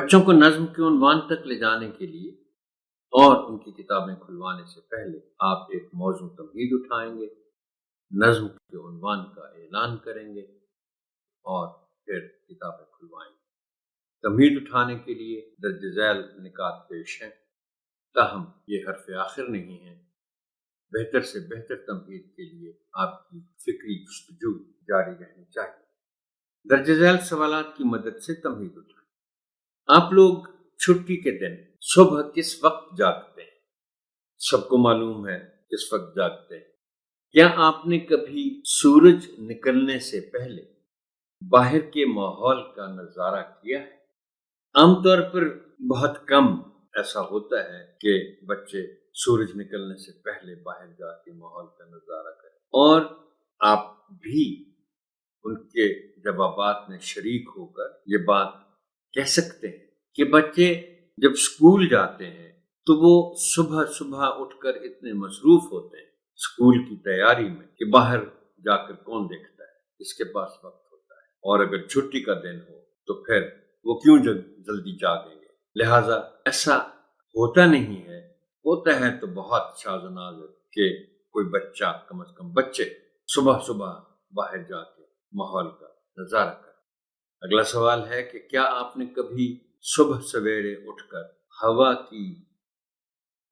بچوں کو نظم کے عنوان تک لے جانے کے لیے اور ان کی کتابیں کھلوانے سے پہلے آپ ایک موضوع تمہید اٹھائیں گے، نظم کے عنوان کا اعلان کریں گے اور پھر کتابیں کھلوائیں گے۔ تمہید اٹھانے کے لیے درج ذیل نکات پیش ہیں، تاہم یہ حرف آخر نہیں ہے۔ بہتر سے بہتر تمہید کے لیے آپ کی فکری جستجو جاری رہنی چاہیے۔ درج ذیل سوالات کی مدد سے تمہید اٹھائیں۔ آپ لوگ چھٹی کے دن صبح کس وقت جاگتے ہیں؟ سب کو معلوم ہے کس وقت جاگتے ہیں۔ کیا آپ نے کبھی سورج نکلنے سے پہلے باہر کے ماحول کا نظارہ کیا ہے؟ عام طور پر بہت کم ایسا ہوتا ہے کہ بچے سورج نکلنے سے پہلے باہر جا کے ماحول کا نظارہ کریں، اور آپ بھی ان کے جوابات میں شریک ہو کر یہ بات کہہ سکتے ہیں کہ بچے جب اسکول جاتے ہیں تو وہ صبح صبح اٹھ کر اتنے مصروف ہوتے ہیں اسکول کی تیاری میں کہ باہر جا کر کون دیکھتا ہے، اس کے پاس وقت ہوتا ہے، اور اگر چھٹی کا دن ہو تو پھر وہ کیوں جلدی جاگیں گے۔ لہٰذا ایسا ہوتا نہیں ہے، ہوتا ہے تو بہت شاذ و نادر کہ کوئی بچہ، کم از کم بچے صبح صبح باہر جا کے ماحول کا نظارہ کریں۔ اگلا سوال ہے کہ کیا آپ نے کبھی صبح سویرے اٹھ کر ہوا کی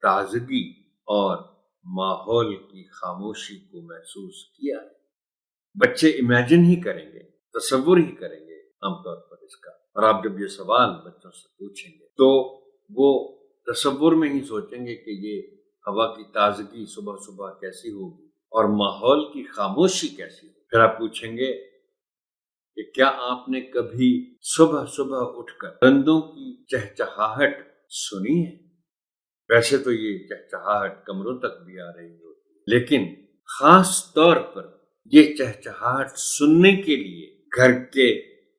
تازگی اور ماحول کی خاموشی کو محسوس کیا ہے؟ بچے امیجن ہی کریں گے، تصور ہی کریں گے عام طور پر اس کا، اور آپ جب یہ سوال بچوں سے پوچھیں گے تو وہ تصور میں ہی سوچیں گے کہ یہ ہوا کی تازگی صبح صبح کیسی ہوگی اور ماحول کی خاموشی کیسی ہوگی۔ پھر آپ پوچھیں گے کہ کیا آپ نے کبھی صبح صبح اٹھ کر پرندوں کی چہچہاہٹ سنی ہے؟ ویسے تو یہ چہچہاہٹ کمروں تک بھی آ رہی ہوتی ہے، لیکن خاص طور پر یہ چہچہاہٹ سننے کے لیے گھر کے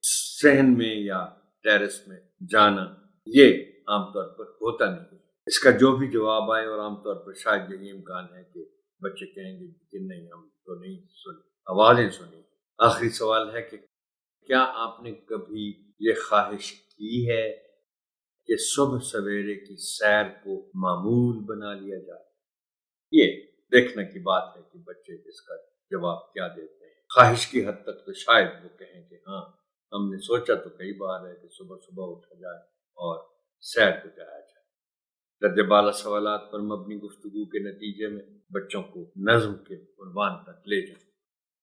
صحن میں یا ٹیرس میں جانا یہ عام طور پر ہوتا نہیں۔ اس کا جو بھی جواب آئے، اور عام طور پر شاید یہی امکان ہے کہ بچے کہیں گے کہ نہیں، ہم تو نہیں سنی، آوازیں سنی۔ آخری سوال ہے کہ کیا آپ نے کبھی یہ خواہش کی ہے کہ صبح سویرے کی سیر کو معمول بنا لیا جائے؟ یہ دیکھنے کی بات ہے کہ بچے اس کا جواب کیا دیتے ہیں۔ خواہش کی حد تک تو شاید وہ کہیں کہ ہاں، ہم نے سوچا تو کئی بار ہے کہ صبح صبح اٹھا جائے اور سیر کو جایا جائے۔ درجہ بالا سوالات پر مبنی گفتگو کے نتیجے میں بچوں کو نظم کے عنوان تک لے جائیں۔